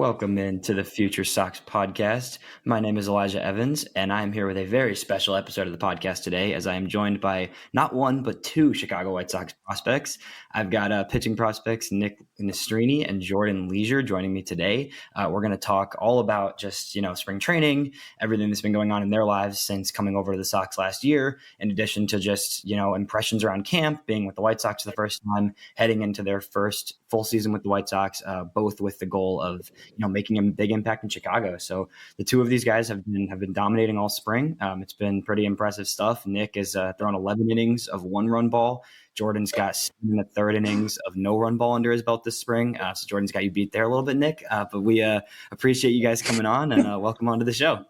Welcome into the FutureSox Podcast. My name is Elijah Evans, and I am here with a very special episode of the podcast today, as I am joined by not one, but two Chicago White Sox prospects. I've got pitching prospects Nick Nastrini and Jordan Leasure joining me today. We're going to talk all about just, spring training, everything that's been going on in their lives since coming over to the Sox last year, in addition to just, impressions around camp, being with the White Sox for the first time, heading into their first full season with the White Sox, both with the goal of making a big impact in Chicago. So the two of these guys have been dominating all spring. It's been pretty impressive stuff. Nick has thrown 11 innings of 1-run ball. Jordan's got 7 1/3 innings of no-run ball under his belt this spring. So Jordan's got you beat there a little bit, Nick. But we appreciate you guys coming on and welcome onto the show.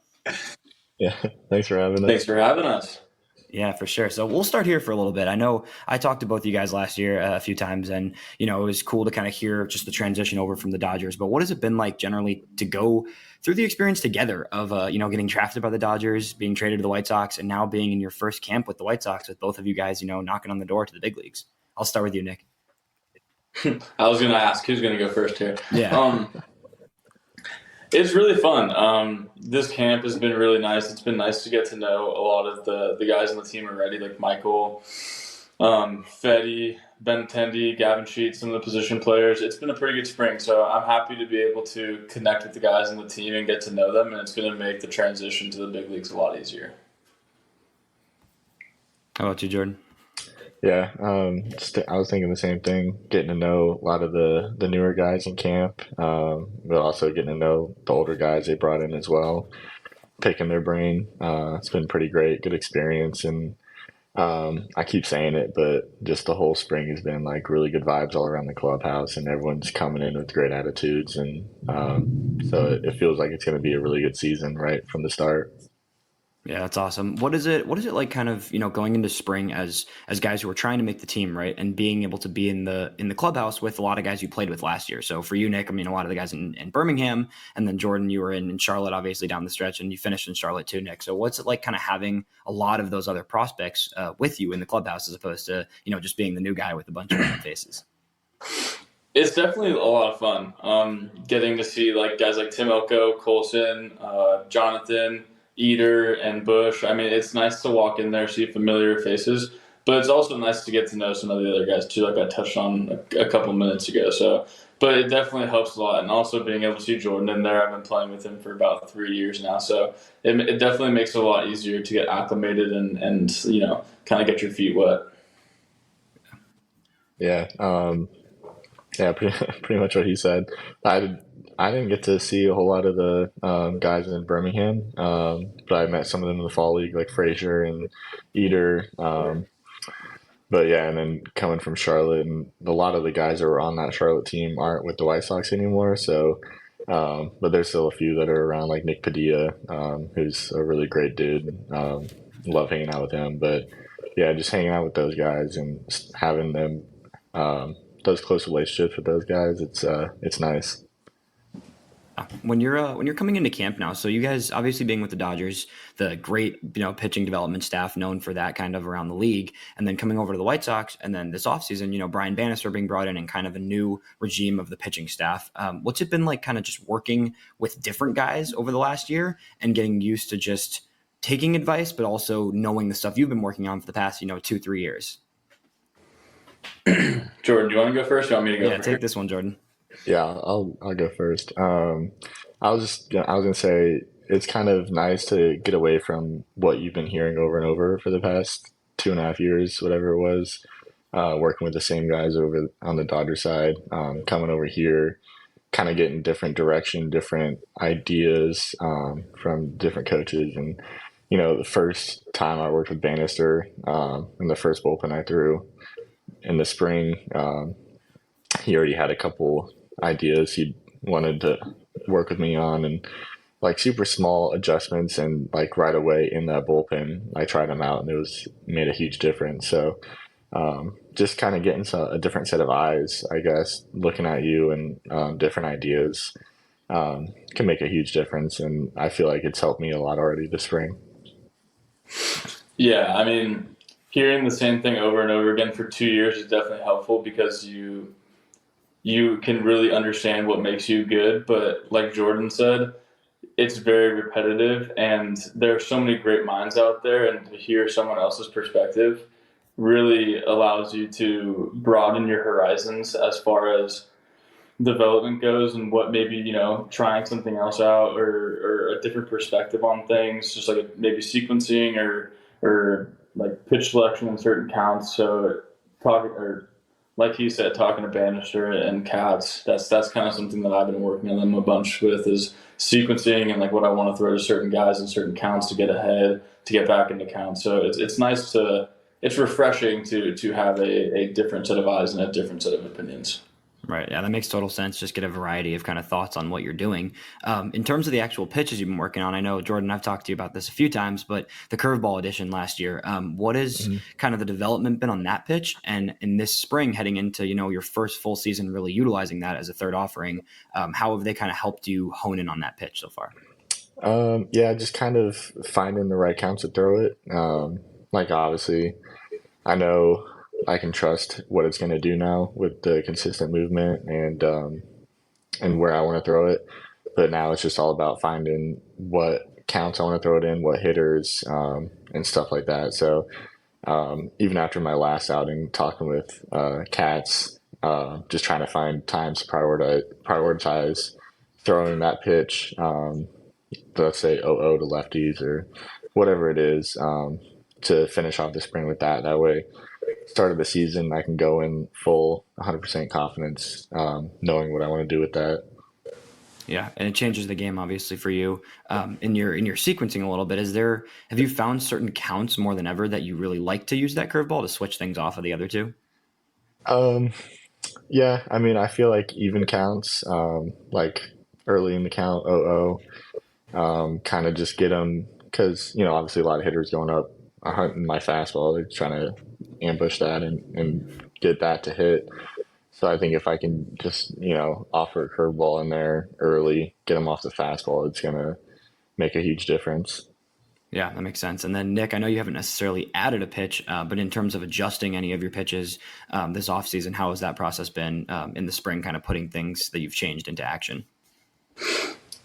Yeah, thanks for having us. Thanks for having us. Yeah, for sure. So we'll start here for a little bit. I know I talked to both of you guys last year a few times, and, it was cool to kind of hear just the transition over from the Dodgers. But what has it been like generally to go through the experience together of, getting drafted by the Dodgers, being traded to the White Sox, and now being in your first camp with the White Sox with both of you guys, knocking on the door to the big leagues? I'll start with you, Nick. I was going to ask who's going to go first here. Yeah. It's really fun. This camp has been really nice. It's been nice to get to know a lot of the guys on the team already, like Michael, Fetty, Ben Tendi, Gavin Sheets, some of the position players. It's been a pretty good spring, so I'm happy to be able to connect with the guys on the team and get to know them, and it's going to make the transition to the big leagues a lot easier. How about you, Jordan? Yeah, I was thinking the same thing, getting to know a lot of the newer guys in camp, but also getting to know the older guys they brought in as well, picking their brain. It's been pretty great, good experience, and I keep saying it, but just the whole spring has been like really good vibes all around the clubhouse, and everyone's coming in with great attitudes, and so it feels like it's going to be a really good season right from the start. Yeah, that's awesome. What is it like kind of, going into spring as guys who are trying to make the team, right? And being able to be in the clubhouse with a lot of guys you played with last year. So for you, Nick, a lot of the guys in Birmingham, and then Jordan, you were in Charlotte, obviously down the stretch, and you finished in Charlotte too, Nick. So what's it like kind of having a lot of those other prospects with you in the clubhouse as opposed to, just being the new guy with a bunch of different faces? It's definitely a lot of fun. Getting to see like guys like Tim Elko, Colson, Jonathan, Eater, and Bush. It's nice to walk in there, see familiar faces, but it's also nice to get to know some of the other guys too, like I touched on a couple minutes ago. So, but it definitely helps a lot. And also being able to see Jordan in there, I've been playing with him for about 3 years now. So it definitely makes it a lot easier to get acclimated and kind of get your feet wet. Yeah. Pretty much what he said. I didn't get to see a whole lot of the guys in Birmingham, but I met some of them in the fall league, like Frazier and Eater. But yeah, and then coming from Charlotte, and a lot of the guys that were on that Charlotte team aren't with the White Sox anymore. So, but there's still a few that are around, like Nick Padilla, who's a really great dude. Love hanging out with him. But yeah, just hanging out with those guys and having them those close relationships with those guys, it's nice. When you're coming into camp now, so you guys obviously being with the Dodgers, the great pitching development staff known for that kind of around the league, and then coming over to the White Sox, and then this offseason, Brian Bannister being brought in and kind of a new regime of the pitching staff. What's it been like kind of just working with different guys over the last year and getting used to just taking advice, but also knowing the stuff you've been working on for the past 2-3 years? Jordan, do you want to go first or you want me to go first? Yeah, take this one, Jordan. Yeah, I'll go first. I was gonna say it's kind of nice to get away from what you've been hearing over and over for the past 2.5 years, whatever it was, working with the same guys over on the Dodger side, coming over here, kind of getting different direction, different ideas from different coaches. And the first time I worked with Bannister, in the first bullpen I threw in the spring, he already had a couple ideas he wanted to work with me on, and like super small adjustments, and like right away in that bullpen I tried them out, and it made a huge difference. So just kind of getting a different set of eyes, I guess, looking at you, and different ideas can make a huge difference, and I feel like it's helped me a lot already this spring. Yeah, hearing the same thing over and over again for 2 years is definitely helpful because you can really understand what makes you good. But like Jordan said, it's very repetitive, and there are so many great minds out there, and to hear someone else's perspective really allows you to broaden your horizons as far as development goes, and what maybe, trying something else out, or a different perspective on things, just like maybe sequencing or like pitch selection in certain counts. So talking, or like he said, talking to Bannister and Katz, that's kind of something that I've been working on them a bunch with, is sequencing and like what I want to throw to certain guys in certain counts to get ahead, to get back into counts. So it's nice it's refreshing to have a different set of eyes and a different set of opinions. Right. Yeah, that makes total sense. Just get a variety of kind of thoughts on what you're doing. In terms of the actual pitches you've been working on, I know, Jordan, I've talked to you about this a few times, but the curveball edition last year, what has kind of the development been on that pitch? And in this spring, heading into, your first full season, really utilizing that as a third offering, how have they kind of helped you hone in on that pitch so far? Yeah, just kind of finding the right counts to throw it. Like obviously, I know I can trust what it's going to do now with the consistent movement and where I want to throw it. But now it's just all about finding what counts I want to throw it in, what hitters, and stuff like that. So even after my last outing, talking with Cats, just trying to find times to prioritize throwing that pitch. Let's say 0-0 to lefties or whatever it is, to finish off the spring with that. That way, start of the season, I can go in full 100% confidence, knowing what I want to do with that. Yeah, and it changes the game obviously for you. In your sequencing a little bit, have you found certain counts more than ever that you really like to use that curveball to switch things off of the other two? Yeah, I mean, I feel like even counts, like early in the count, 0-0, kind of just get them because, obviously a lot of hitters going up hunting my fastball. They're trying to ambush that and get that to hit. So I think if I can just, offer a curveball in there early, get them off the fastball, it's going to make a huge difference. Yeah, that makes sense. And then, Nick, I know you haven't necessarily added a pitch, but in terms of adjusting any of your pitches this offseason, how has that process been in the spring, kind of putting things that you've changed into action?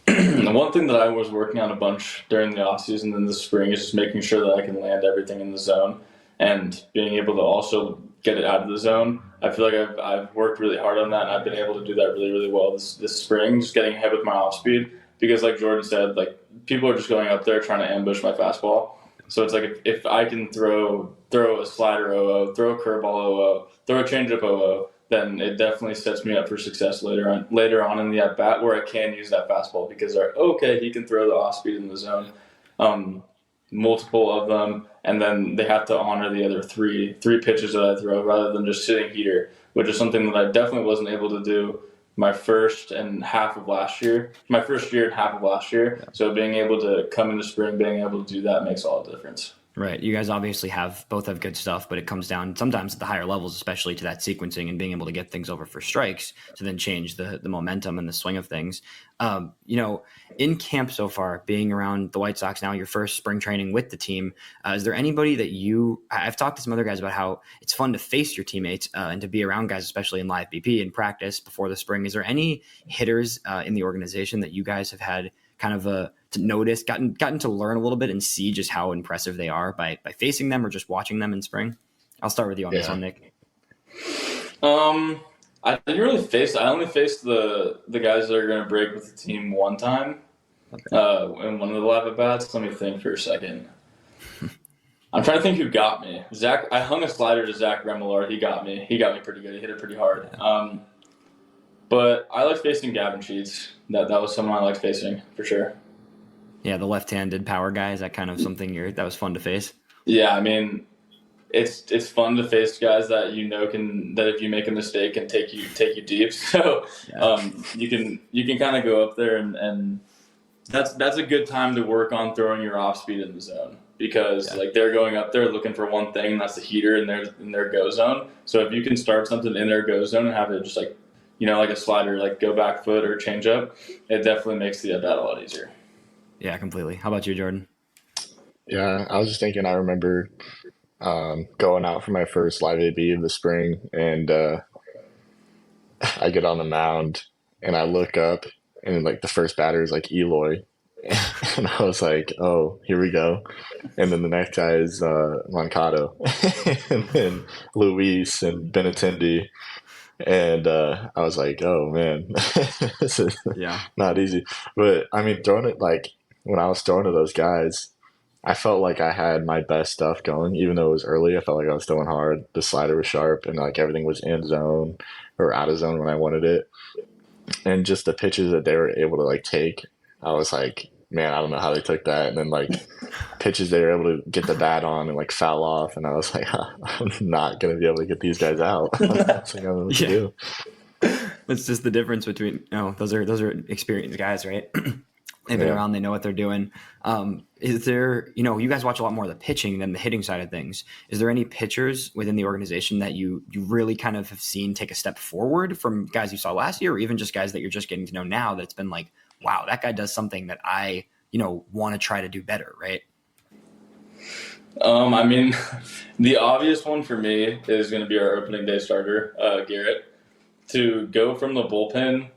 One thing that I was working on a bunch during the offseason in the spring is just making sure that I can land everything in the zone and being able to also get it out of the zone. I feel like I've worked really hard on that, and I've been able to do that really, really well this spring, just getting ahead with my off speed. Because like Jordan said, like people are just going up there trying to ambush my fastball. So it's like if I can throw a slider 0-0, throw a curveball 0-0, throw a changeup 0-0, then it definitely sets me up for success later on in the at bat, where I can use that fastball because he can throw the off speed in the zone, multiple of them, and then they have to honor the other three pitches that I throw rather than just sitting heater, which is something that I definitely wasn't able to do my first year and half of last year. So being able to come into spring, being able to do that makes all the difference. Right. You guys obviously both have good stuff, but it comes down sometimes at the higher levels, especially to that sequencing and being able to get things over for strikes to then change the momentum and the swing of things. In camp so far, being around the White Sox now, your first spring training with the team, is there anybody that I've talked to some other guys about how it's fun to face your teammates and to be around guys, especially in live BP and practice before the spring. Is there any hitters in the organization that you guys have had kind of to notice, gotten to learn a little bit and see just how impressive they are by facing them or just watching them in spring? I'll start with you on this one, Nick. I didn't really face. I only faced the guys that are going to break with the team one time, in one of the live at bats. Let me think for a second. I'm trying to think who got me. Zach. I hung a slider to Zach Remillard. He got me. He got me pretty good. He hit it pretty hard. But I liked facing Gavin Sheets. That was someone I liked facing for sure. Yeah, the left-handed power guy. Is that kind of something that was fun to face? Yeah, I mean, it's fun to face guys that that if you make a mistake can take you deep. So you can kind of go up there and that's a good time to work on throwing your off speed in the zone, because like they're going up there looking for one thing, and that's the heater in their go zone. So if you can start something in their go zone and have it just like a slider, like go back foot or change up, it definitely makes the at bat a lot easier. Yeah, completely. How about you, Jordan? Yeah, I was just thinking, I remember going out for my first live AB of the spring, and I get on the mound and I look up and like the first batter is like Eloy. And I was like, oh, here we go. And then the next guy is Moncado. And then Luis and Benintendi. And I was like, oh man, this is Yeah. not easy. But I mean, throwing it like when I was throwing to those guys, I felt like I had my best stuff going, even though it was early. I felt like I was throwing hard. The slider was sharp, and like everything was in zone or out of zone when I wanted it. And just the pitches that they were able to like take, I was like, man, I don't know how they took that. And then like pitches they were able to get the bat on and like foul off, and I was like, I'm not gonna be able to get these guys out. That's like I don't know what to do. That's just the difference between those are experienced guys, right? They've been around, they know what they're doing. Is there, you guys watch a lot more of the pitching than the hitting side of things. Is there any pitchers within the organization that you really kind of have seen take a step forward from guys you saw last year, or even just guys that you're just getting to know now that's been like, wow, that guy does something that I, want to try to do better, right? I mean, the obvious one for me is going to be our opening day starter, Garrett. To go from the bullpen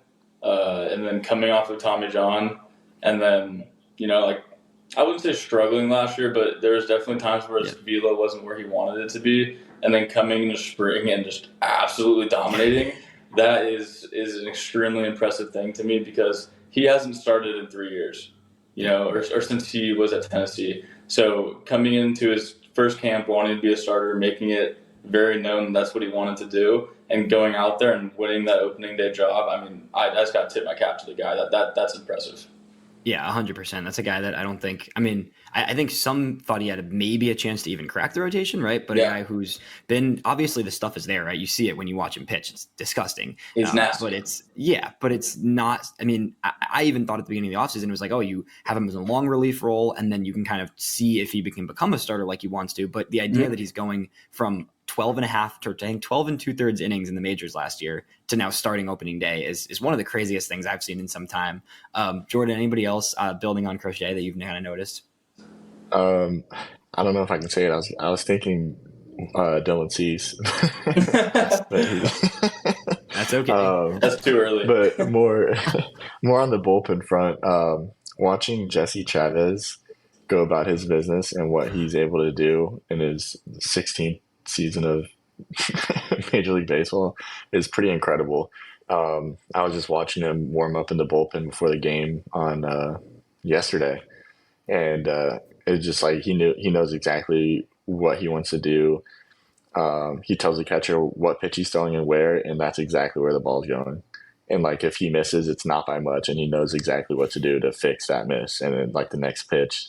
and then coming off of Tommy John, and then, I wouldn't say struggling last year, but there was definitely times where his velo wasn't where he wanted it to be, and then coming into spring and just absolutely dominating, that is an extremely impressive thing to me because he hasn't started in 3 years, or since he was at Tennessee. So coming into his first camp, wanting to be a starter, making it very known that's what he wanted to do, and going out there and winning that opening day job. I mean, I just got to tip my cap to the guy. That's impressive. Yeah, 100%. That's a guy that I don't think. I mean, I think some thought he had maybe a chance to even crack the rotation, right? But a guy who's been, obviously the stuff is there, right? You see it when you watch him pitch. It's disgusting. It's nasty. But it's not. I mean, I even thought at the beginning of the offseason it was like, oh, you have him as a long relief role, and then you can kind of see if he can become a starter like he wants to. But the idea that he's going from 12 and a half to 12 and 2/3 innings in the majors last year to now starting opening day is one of the craziest things I've seen in some time. Jordan, anybody else building on Crochet that you've kind of noticed? I don't know if I can say it. I was thinking Dylan Cease. That's okay. That's too early. But more on the bullpen front, watching Jesse Chavez go about his business and what he's able to do in his 16th season of Major League Baseball is pretty incredible. I was just watching him warm up in the bullpen before the game on yesterday, and it's just like he knows exactly what he wants to do. He tells the catcher what pitch he's throwing and where, and that's exactly where the ball's going. And like if he misses, it's not by much, and he knows exactly what to do to fix that miss. And then like the next pitch,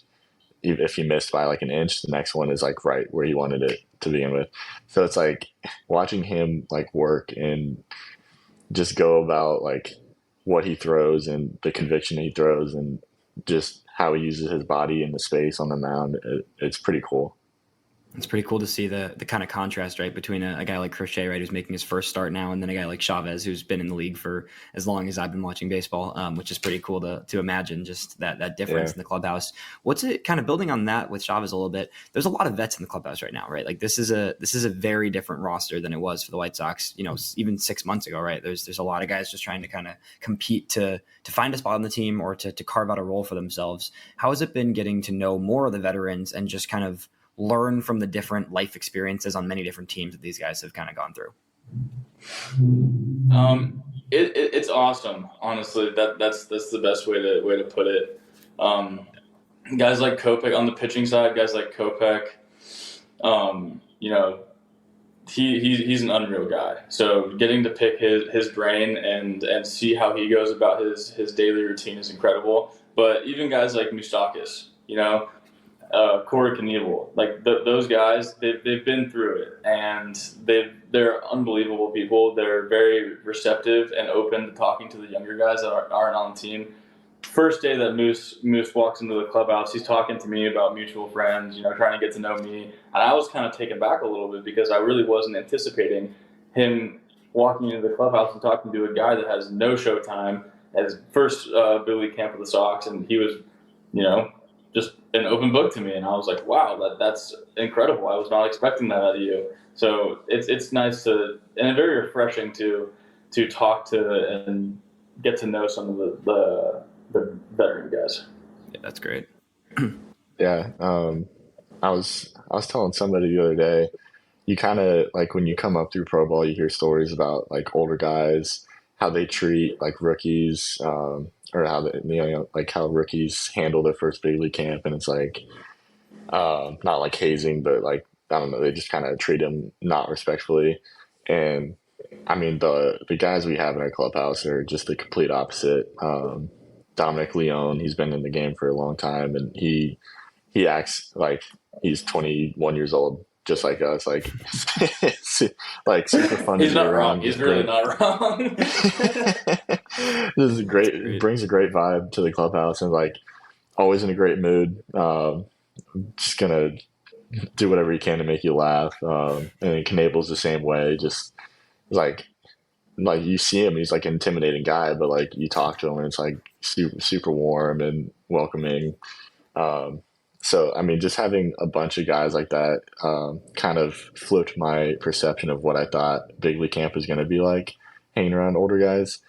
if he missed by like an inch, the next one is like right where he wanted it to begin with. So it's like watching him like work and just go about like what he throws and the conviction he throws and just how he uses his body in the space on the mound. It's pretty cool. It's pretty cool to see the kind of contrast, right, between a guy like Crochet, right, who's making his first start now, and then a guy like Chavez, who's been in the league for as long as I've been watching baseball, which is pretty cool to imagine just that difference in the clubhouse. What's it kind of building on that with Chavez a little bit? There's a lot of vets in the clubhouse right now, right? Like this is a very different roster than it was for the White Sox, even 6 months ago, right? There's a lot of guys just trying to kind of compete to find a spot on the team or to carve out a role for themselves. How has it been getting to know more of the veterans and just kind of learn from the different life experiences on many different teams that these guys have kind of gone through? It's awesome, honestly. That's the best way to put it. Guys like Kopech on the pitching side, guys like Kopech, he's an unreal guy. So getting to pick his brain and see how he goes about his daily routine is incredible. But even guys like Moustakis, Corey Knievel, like those guys, they've been through it, and they're unbelievable people. They're very receptive and open to talking to the younger guys that aren't on the team. First day that Moose walks into the clubhouse, he's talking to me about mutual friends, trying to get to know me, and I was kind of taken back a little bit because I really wasn't anticipating him walking into the clubhouse and talking to a guy that has no showtime, as first big league camp with the Sox, and he was, just an open book to me, and I was like, wow, that's incredible. I was not expecting that out of you. So it's nice and very refreshing to to talk to and get to know some of the veteran guys. Yeah, that's great. Yeah. I was telling somebody the other day, you kind of like when you come up through pro ball, you hear stories about like older guys, how they treat like rookies, or how they, like how rookies handle their first big league camp, and it's like not like hazing, but like I don't know, they just kind of treat them not respectfully. And I mean the guys we have in our clubhouse are just the complete opposite. Dominic Leone, he's been in the game for a long time, and he acts like he's 21 years old, just like us. Like, like super fun. He's to be not around. wrong. He's really not wrong. This is great. Brings a great vibe to the clubhouse, and like always in a great mood. Just gonna do whatever he can to make you laugh. And then Knable's the same way. Just like you see him, he's like an intimidating guy, but like you talk to him, and it's like super warm and welcoming. So, I mean, just having a bunch of guys like that kind of flipped my perception of what I thought big league camp was going to be like, hanging around older guys.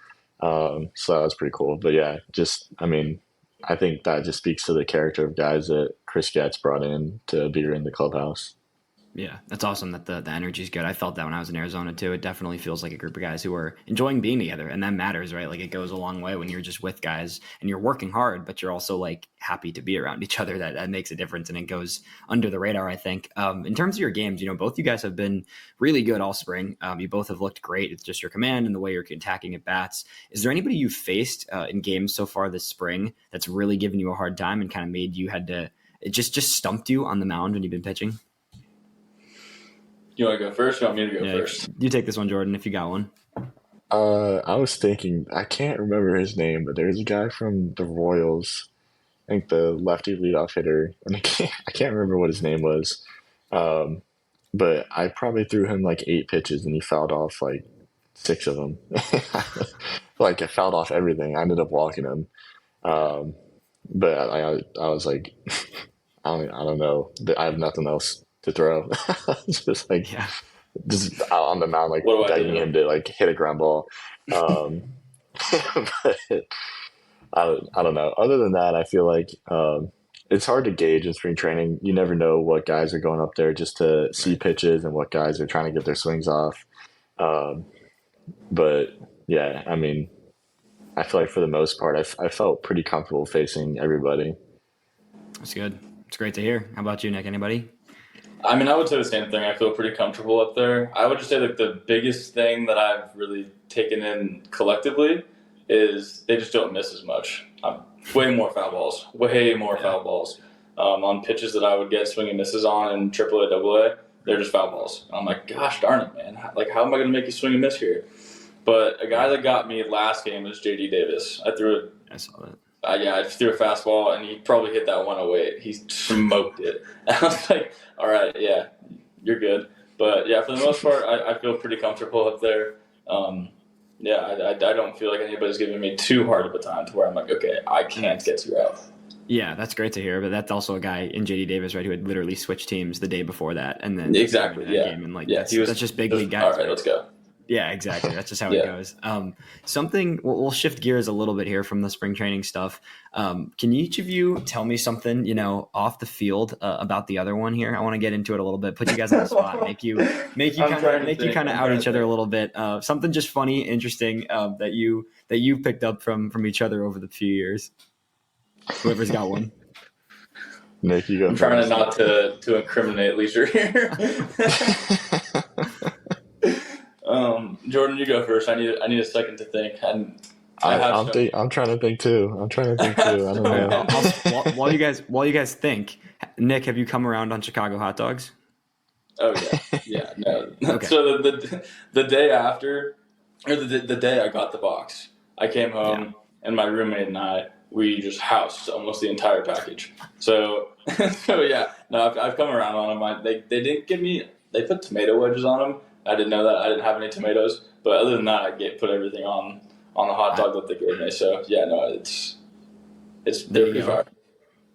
So that was pretty cool. But yeah, I mean, I think that just speaks to the character of guys that Chris Getz brought in to be in the clubhouse. Yeah, that's awesome that the energy is good. I felt that when I was in Arizona too. It definitely feels like a group of guys who are enjoying being together, and that matters, right? Like it goes a long way when you're just with guys and you're working hard, but you're also like happy to be around each other. That makes a difference, and it goes under the radar, I think. In terms of your games, both you guys have been really good all spring. You both have looked great. It's just your command and the way you're attacking at bats. Is there anybody you've faced in games so far this spring that's really given you a hard time and kind of made you it just stumped you on the mound when you've been pitching? You want to go first? Or you want me to go first? You take this one, Jordan, if you got one. I was thinking, I can't remember his name, but there's a guy from the Royals, I think the lefty leadoff hitter, and I can't remember what his name was. But I probably threw him like 8 pitches and he fouled off like 6 of them. Like I fouled off everything. I ended up walking him. But I was like, I don't know. I have nothing else to throw. Just like just out on the mound, like begging him to like hit a ground ball. But I don't know. Other than that, I feel like it's hard to gauge in spring training. You never know what guys are going up there just to see pitches and what guys are trying to get their swings off. But yeah, I mean, I feel like for the most part, I felt pretty comfortable facing everybody. That's good. It's great to hear. How about you, Nick? Anybody? I mean, I would say the same thing. I feel pretty comfortable up there. I would just say that the biggest thing that I've really taken in collectively is they just don't miss as much. Way more foul balls. Foul balls. On pitches that I would get swing and misses on in AAA, AA, they're just foul balls. And I'm like, gosh darn it, man. Like, how am I going to make you swing and miss here? But a guy that got me last game was J.D. Davis. I saw that. I just threw a fastball, and he probably hit that 108. He smoked it. And I was like, all right, yeah, you're good. But, yeah, for the most part, I feel pretty comfortable up there. I don't feel like anybody's giving me too hard of a time to where I'm like, okay, I can't get you out. Yeah, that's great to hear. But that's also a guy in J.D. Davis, right, who had literally switched teams the day before that. And then exactly, game. And, that's just big league guys. All right, let's go. Yeah, exactly. That's just how it goes. We'll shift gears a little bit here from the spring training stuff. Can each of you tell me something, off the field about the other one here? I want to get into it a little bit, put you guys on the spot, make you kind of out each other a little bit. Something just funny, interesting that you picked up from each other over the few years. Whoever's got one. Nick, you go. I'm trying not to incriminate Leasure here. Jordan, you go first. I need a second to think. I'm trying to think too. I don't know. While you guys think, Nick, have you come around on Chicago hot dogs? Oh yeah, no. Okay. So the day after, or the day I got the box, I came home and my roommate and we just housed almost the entire package. So yeah, no, I've come around on them. They didn't give me. They put tomato wedges on them. I didn't know that. I didn't have any tomatoes. But other than that, I put everything on the hot dog that they gave me. So, yeah, no, it's pretty far.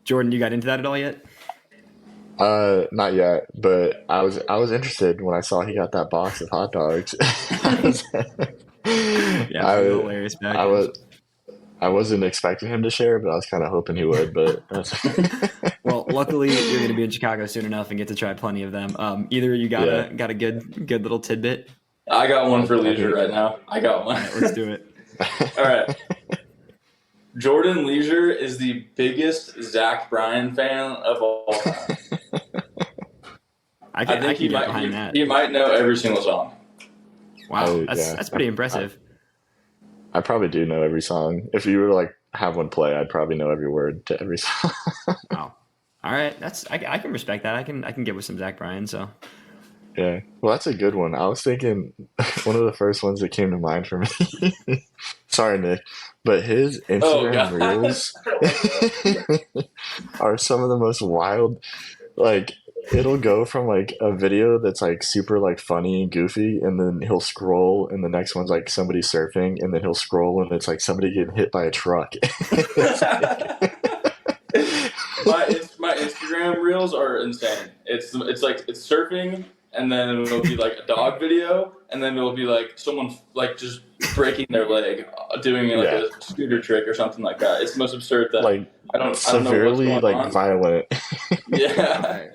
Jordan, you got into that at all yet? Not yet, but I was interested when I saw he got that box of hot dogs. Yeah, pretty hilarious I package. was I wasn't expecting him to share, but I was kind of hoping he would. But Well, luckily you're going to be in Chicago soon enough and get to try plenty of them. Either you got yeah, a good little tidbit. I got one for I Leisure mean, right now. I got one. All right, let's do it. All right. Jordan Leasure is the biggest Zach Bryan fan of all time. I can get behind that. He might know every single song. Wow, that's pretty impressive. I probably do know every song. If you were to like have one play, I'd probably know every word to every song. Wow. All right, I can respect that. I can get with some Zach Bryan. So Yeah. Well, that's a good one. I was thinking one of the first ones that came to mind for me. Sorry, Nick, but his Instagram reels are some of the most wild. Like, it'll go from like a video that's like super like funny and goofy, and then he'll scroll, and the next one's like somebody surfing, and then he'll scroll, and it's like somebody getting hit by a truck. My Instagram reels are insane. It's like it's surfing, and then it'll be like a dog video, and then it'll be like someone like just breaking their leg, doing like a scooter trick or something like that. It's the most absurd thing. Like I don't know severely what's going on. violent. Yeah.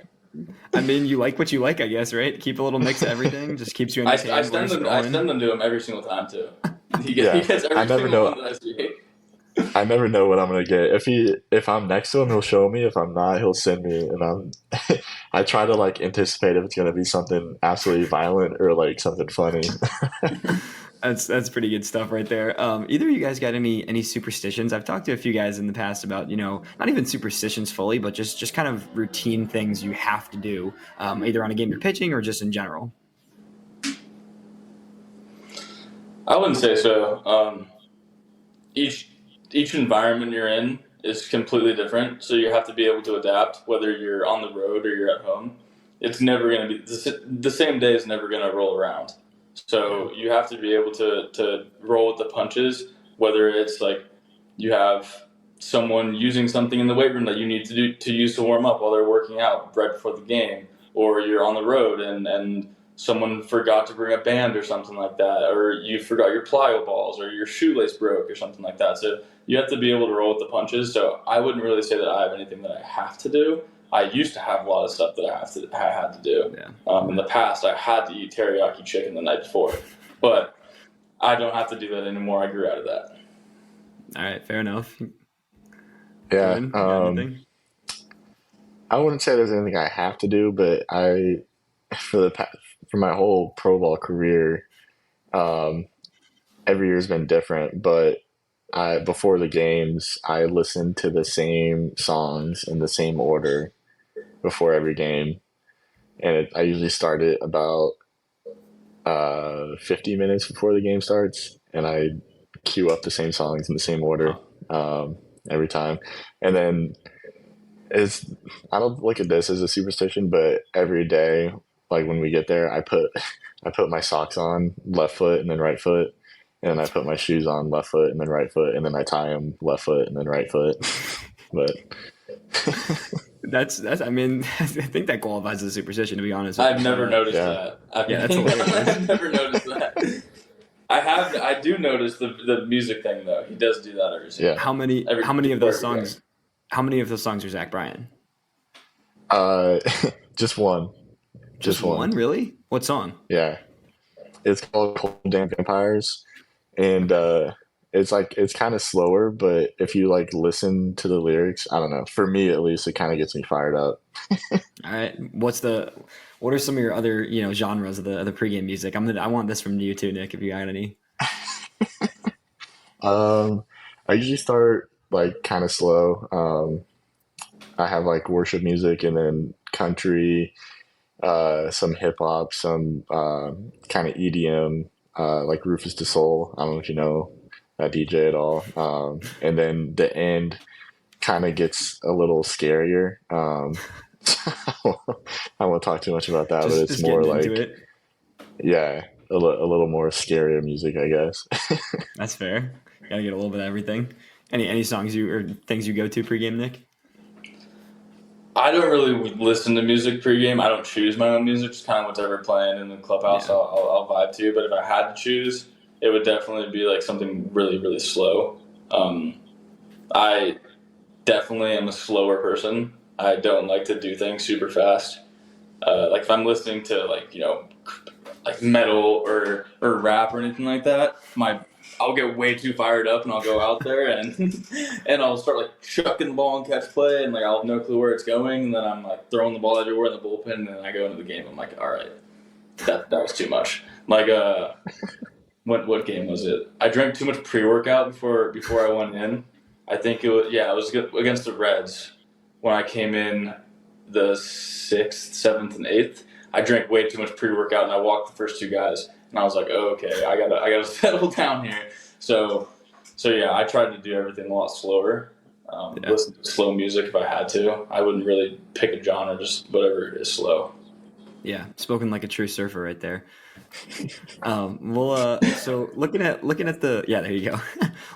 I mean, you like what you like, I guess, right? Keep a little mix of everything. Just keeps you entertained. I send them to him every single time too. He Yeah. gets every I never single know. one that I see. I never know what I'm gonna get. If I'm next to him, he'll show me. If I'm not, he'll send me, and I try to like anticipate if it's gonna be something absolutely violent or like something funny. That's pretty good stuff right there. Either of you guys got any superstitions? I've talked to a few guys in the past about, not even superstitions fully, but just kind of routine things you have to do, either on a game you're pitching or just in general. I wouldn't say so. Each environment you're in is completely different, so you have to be able to adapt, whether you're on the road or you're at home. It's never going to be the same day is never going to roll around. So you have to be able to roll with the punches, whether it's like you have someone using something in the weight room that you need to use to warm up while they're working out right before the game, or you're on the road and someone forgot to bring a band or something like that, or you forgot your plyo balls, or your shoelace broke or something like that. So you have to be able to roll with the punches. So I wouldn't really say that I have anything that I have to do. I used to have a lot of stuff that I had to do. Yeah. In the past, I had to eat teriyaki chicken the night before, but I don't have to do that anymore. I grew out of that. All right, fair enough. Yeah. Kevin, you got anything? I wouldn't say there's anything I have to do, but for my whole pro ball career, every year's been different. But before the games, I listened to the same songs in the same order before every game, and I usually start it about 50 minutes before the game starts, and I queue up the same songs in the same order every time. And then I don't look at this as a superstition, but every day, like when we get there, I put my socks on left foot and then right foot, and then I put my shoes on left foot and then right foot, and then I tie them left foot and then right foot. But that's I mean, I think that qualifies as a superstition, to be honest. I've never noticed that. That's hilarious. I've never noticed that. I do notice the music thing though. He does do that every single. Yeah. How many of those songs? How many of those songs are Zach Bryan? Just one. Just one, really? What song? Yeah, it's called Cold Damn Vampires, and it's kind of slower, but if you like listen to the lyrics, I don't know. For me, at least, it kind of gets me fired up. All right, what are some of your other genres of the pregame music? I want this from you too, Nick. If you got any. I usually start like kind of slow. I have like worship music and then country, some hip hop, some kind of EDM, like Rufus Du Sol. I don't know if you know that DJ at all. And then the end kind of gets a little scarier. I won't talk too much about that, but it's more like a little more scarier music, I guess. That's fair. Gotta get a little bit of everything. Any songs or things you go to pregame, Nick? I don't really listen to music pregame. I don't choose my own music. Just kind of whatever playing in the clubhouse, I'll vibe to. But if I had to choose, it would definitely be like something really, really slow. I definitely am a slower person. I don't like to do things super fast. Like if I'm listening to like like metal or rap or anything like that, I'll get way too fired up and I'll go out there and and I'll start like chucking the ball and catch play and like I'll have no clue where it's going and then I'm like throwing the ball everywhere in the bullpen and then I go into the game. I'm like, all right, that was too much. Like what game was it? I drank too much pre-workout before I went in. I think it was against the Reds when I came in the 6th, 7th, and 8th. I drank way too much pre-workout and I walked the first two guys and I was like, oh, okay, I gotta settle down here. So yeah, I tried to do everything a lot slower. Listen to slow music if I had to. I wouldn't really pick a genre, just whatever is slow. Yeah, spoken like a true surfer right there. So looking at the there you go.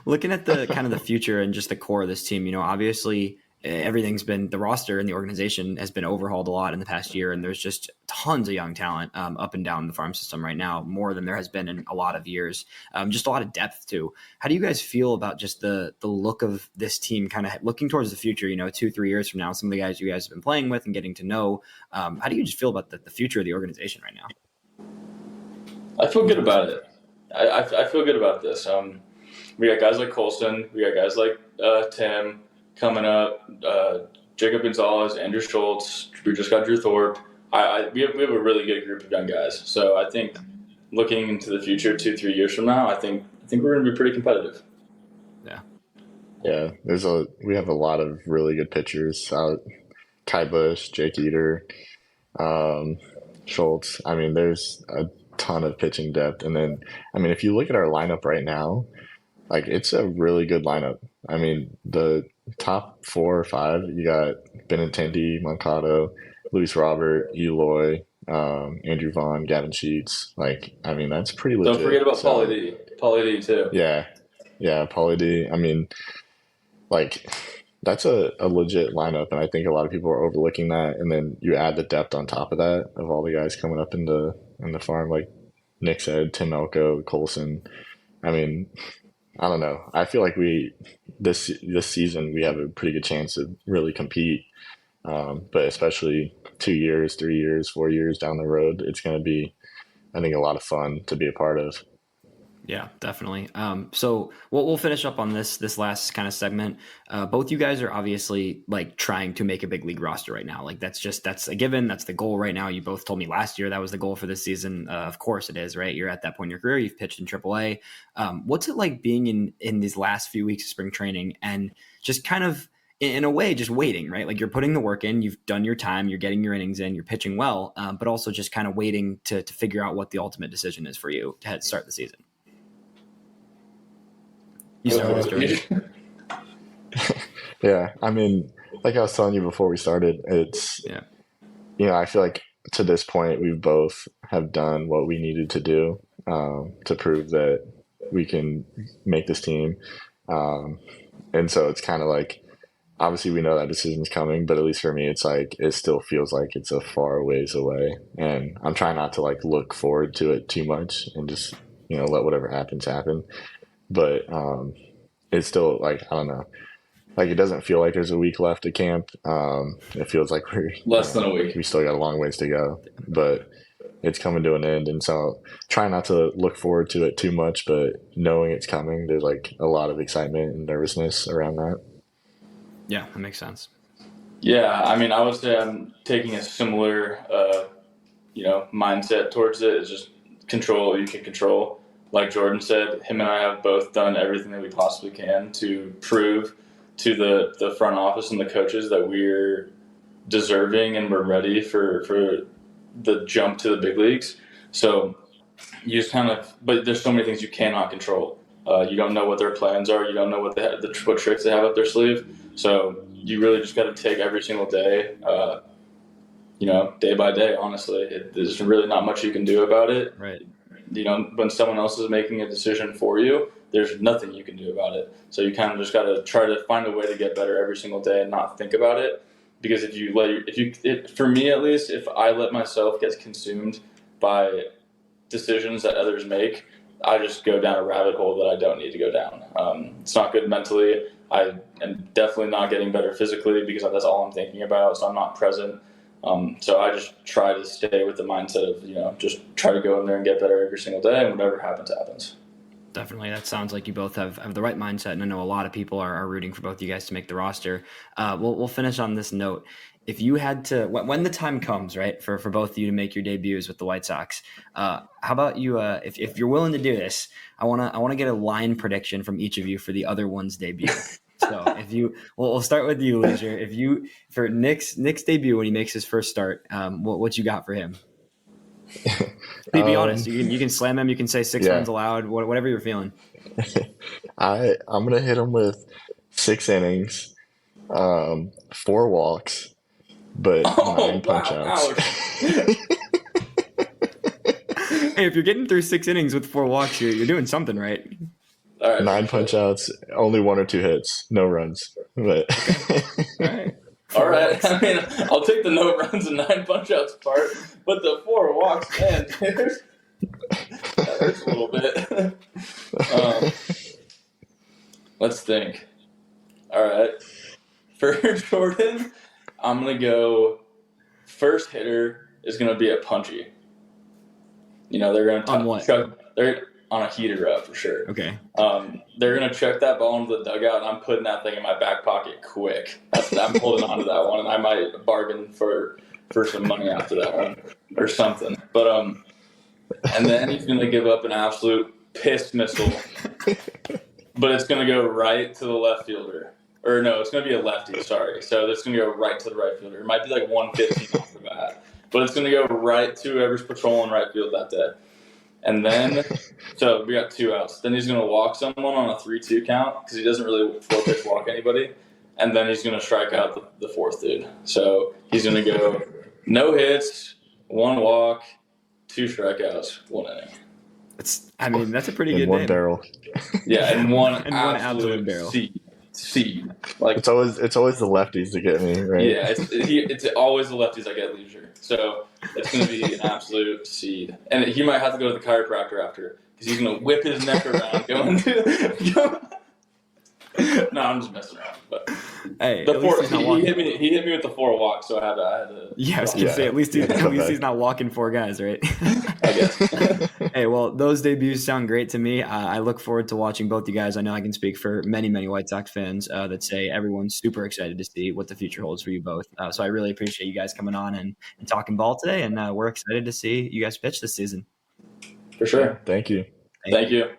Looking at the kind of the future and just the core of this team, obviously the roster and the organization has been overhauled a lot in the past year, and there's just tons of young talent up and down the farm system right now, more than there has been in a lot of years. Just a lot of depth too. How do you guys feel about just the look of this team, kind of looking towards the future? 2-3 years from now, some of the guys you guys have been playing with and getting to know. How do you just feel about the future of the organization right now? I feel good about it. I feel good about this. We got guys like Colson. We got guys like Tim coming up. Jacob Gonzalez, Andrew Schultz. We just got Drew Thorpe. We have a really good group of young guys. So I think looking into the future, 2-3 years from now, I think we're going to be pretty competitive. Yeah. We have a lot of really good pitchers. Kai Bush, Jake Eater, Schultz. I mean, there's a ton of pitching depth. And then, I mean, if you look at our lineup right now, like it's a really good lineup. I mean, the top 4 or 5, you got Benintendi, Moncado, Luis Robert, Eloy, Andrew Vaughn, Gavin Sheets. Like, I mean, that's pretty legit. Don't forget about Pauly D. Pauly D too. Yeah, Pauly D. I mean, like that's a legit lineup, and I think a lot of people are overlooking that. And then you add the depth on top of that of all the guys coming up in the farm, like Nick said, Tim Elko, Colson. I mean, I don't know. I feel like this season we have a pretty good chance to really compete. But especially 2 years, 3 years, 4 years down the road, it's going to be, I think, a lot of fun to be a part of. Yeah, definitely. So we'll finish up on this last kind of segment. Both you guys are obviously like trying to make a big league roster right now. Like that's a given. That's the goal right now. You both told me last year that was the goal for this season. Of course it is, right? You're at that point in your career. You've pitched in AAA. What's it like being in these last few weeks of spring training and just kind of in a way just waiting, right? Like you're putting the work in, you've done your time, you're getting your innings in, you're pitching well, but also just kind of waiting to figure out what the ultimate decision is for you to start the season. Yeah, I mean, like I was telling you before we started, it's I feel like to this point we both have done what we needed to do to prove that we can make this team, and so it's kind of like obviously we know that decision's coming, but at least for me it's like it still feels like it's a far ways away, and I'm trying not to like look forward to it too much and just let whatever happens happen. But it's still like, I don't know, like it doesn't feel like there's a week left of camp. It feels like we're less than a week. We still got a long ways to go, but it's coming to an end. And so try not to look forward to it too much, but knowing it's coming, there's like a lot of excitement and nervousness around that. Yeah, that makes sense. Yeah, I mean, I would say I'm taking a similar, mindset towards it. It's just control what you can control. Like Jordan said, him and I have both done everything that we possibly can to prove to the front office and the coaches that we're deserving and we're ready for the jump to the big leagues. So you just but there's so many things you cannot control. You don't know what their plans are. You don't know what what tricks they have up their sleeve. So you really just got to take every single day, day by day, honestly. There's really not much you can do about it. Right. When someone else is making a decision for you, there's nothing you can do about it. So you kind of just got to try to find a way to get better every single day and not think about it. Because for me at least, if I let myself get consumed by decisions that others make, I just go down a rabbit hole that I don't need to go down. It's not good mentally. I am definitely not getting better physically because that's all I'm thinking about, so I'm not present. So I just try to stay with the mindset of, just try to go in there and get better every single day, and whatever happens, happens. Definitely. That sounds like you both have the right mindset, and I know a lot of people are rooting for both you guys to make the roster. We'll finish on this note. If you had to, when the time comes, right, for both of you to make your debuts with the White Sox, how about you? If you're willing to do this, I wanna get a line prediction from each of you for the other one's debut. So we'll start with you, Leasure. For Nick's debut when he makes his first start, what you got for him? Be honest. You can slam him. You can say 6 runs allowed. Whatever you're feeling. I'm gonna hit him with 6 innings, 4 walks, but 9 punch outs. Hey, if you're getting through 6 innings with 4 walks, you're doing something right. All right, 9 punch outs, only 1 or 2 hits, no runs. But All right. I mean, I'll take the no runs and 9 punch outs part, but the 4 walks, man, dude, that hurts a little bit. Let's think. All right. For Jordan, I'm going to go first hitter is going to be a punchy. They're going to on what? They're on a heater up for sure. Okay. They're going to chuck that ball into the dugout, and I'm putting that thing in my back pocket quick. I'm holding on to that one, and I might bargain for some money after that one or something. But and then he's going to give up an absolute piss missile, but it's going to go right to the left fielder. Or no, it's going to be a lefty, sorry. So it's going to go right to the right fielder. It might be like 115 off the bat, but it's going to go right to whoever's patrolling right field that day. And then, so we got 2 outs. Then he's going to walk someone on a 3-2 count because he doesn't really 4-pitch walk anybody. And then he's going to strike out the 4th dude. So he's going to go no hits, 1 walk, 2 strikeouts, 1 inning. That's a pretty good 1 name. barrel. Yeah, and one absolute barrel. Seed. Like it's always the lefties that get me, right? Yeah, it's always the lefties that get Leasure. So it's going to be an absolute seed. And he might have to go to the chiropractor after because he's going to whip his neck around going to. No, I'm just messing around. But hey, he hit me with the 4 walks, so I had to. Yeah, I was going to say at least he's not walking 4 guys, right? I guess. Hey, well, those debuts sound great to me. I look forward to watching both you guys. I know I can speak for many, many White Sox fans that say everyone's super excited to see what the future holds for you both. So I really appreciate you guys coming on and talking ball today, and we're excited to see you guys pitch this season. For sure. Thank you. Thank you.